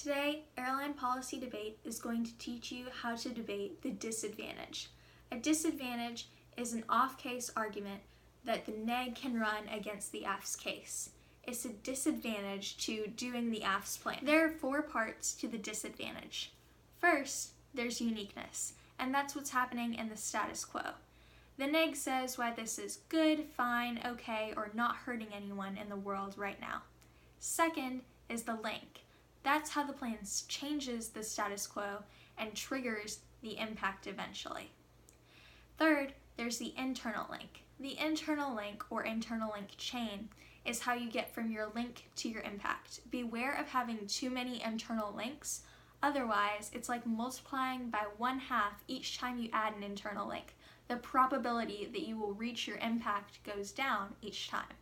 Today, Airline Policy Debate is going to teach you how to debate the disadvantage. A disadvantage is an off-case argument that the neg can run against the AF's case. It's a disadvantage to doing the AF's plan. There are 4 parts to the disadvantage. First, there's uniqueness, and that's what's happening in the status quo. The neg says why this is good, fine, okay, or not hurting anyone in the world right now. Second is the link. That's how the plan changes the status quo and triggers the impact eventually. Third, there's the internal link. The internal link or internal link chain is how you get from your link to your impact. Beware of having too many internal links. Otherwise, it's like multiplying by 1/2 each time you add an internal link. The probability that you will reach your impact goes down each time.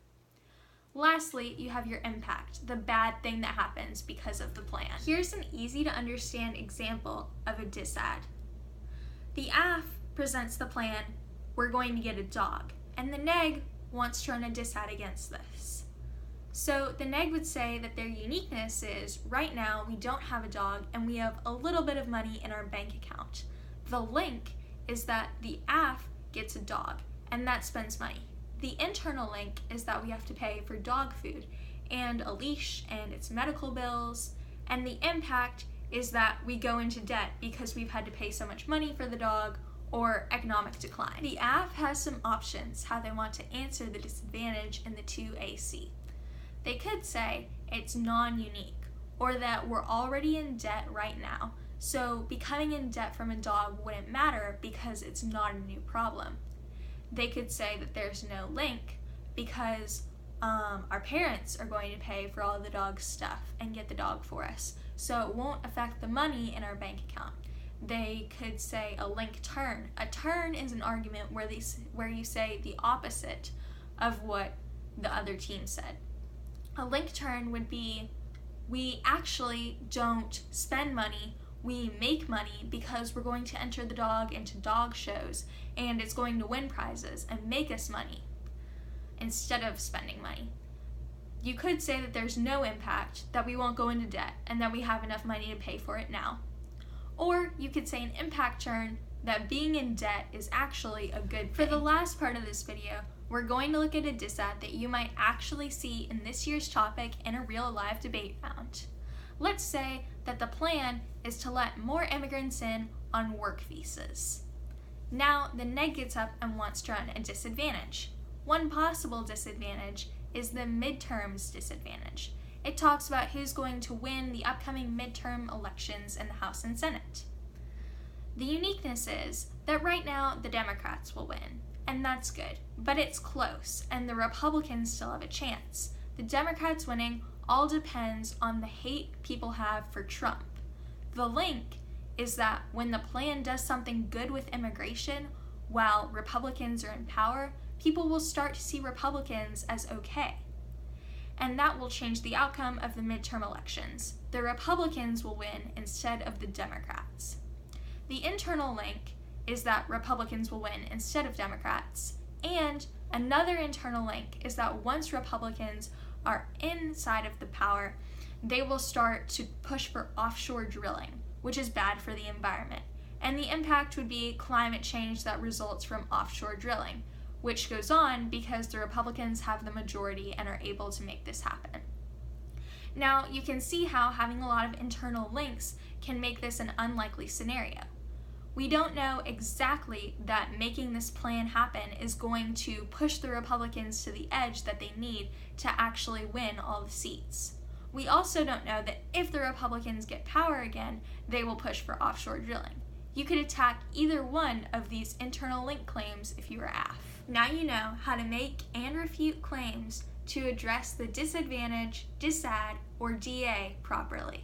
Lastly, you have your impact, the bad thing that happens because of the plan. Here's an easy to understand example of a disad. The AF presents the plan, we're going to get a dog, and the neg wants to run a disad against this. So the neg would say that their uniqueness is, right now we don't have a dog and we have a little bit of money in our bank account. The link is that the AF gets a dog, and that spends money. The internal link is that we have to pay for dog food and a leash and its medical bills, and the impact is that we go into debt because we've had to pay so much money for the dog or economic decline. The AF has some options how they want to answer the disadvantage in the 2AC. They could say it's non-unique, or that we're already in debt right now, so becoming in debt from a dog wouldn't matter because it's not a new problem. They could say that there's no link because our parents are going to pay for all the dog's stuff and get the dog for us, so it won't affect the money in our bank account. They could say a link turn. A turn is an argument where you say the opposite of what the other team said. A link turn would be, we actually don't spend money, we make money because we're going to enter the dog into dog shows and it's going to win prizes and make us money instead of spending money. You could say that there's no impact, that we won't go into debt, and that we have enough money to pay for it now. Or you could say an impact turn, that being in debt is actually a good thing. For the last part of this video, we're going to look at a disad that you might actually see in this year's topic in a real live debate round. Let's say that the plan is to let more immigrants in on work visas. Now the neg gets up and wants to run a disadvantage. One possible disadvantage is the midterms disadvantage. It talks about who's going to win the upcoming midterm elections in the House and Senate. The uniqueness is that right now the Democrats will win, and that's good, but it's close and the Republicans still have a chance. The Democrats winning all depends on the hate people have for Trump. The link is that when the plan does something good with immigration while Republicans are in power, people will start to see Republicans as okay. And that will change the outcome of the midterm elections. The Republicans will win instead of the Democrats. The internal link is that Republicans will win instead of Democrats, and another internal link is that once Republicans are inside of the power, they will start to push for offshore drilling, which is bad for the environment. And the impact would be climate change that results from offshore drilling, which goes on because the Republicans have the majority and are able to make this happen. Now, you can see how having a lot of internal links can make this an unlikely scenario. We don't know exactly that making this plan happen is going to push the Republicans to the edge that they need to actually win all the seats. We also don't know that if the Republicans get power again, they will push for offshore drilling. You could attack either one of these internal link claims if you were AF. Now you know how to make and refute claims to address the disadvantage, disad, or DA properly.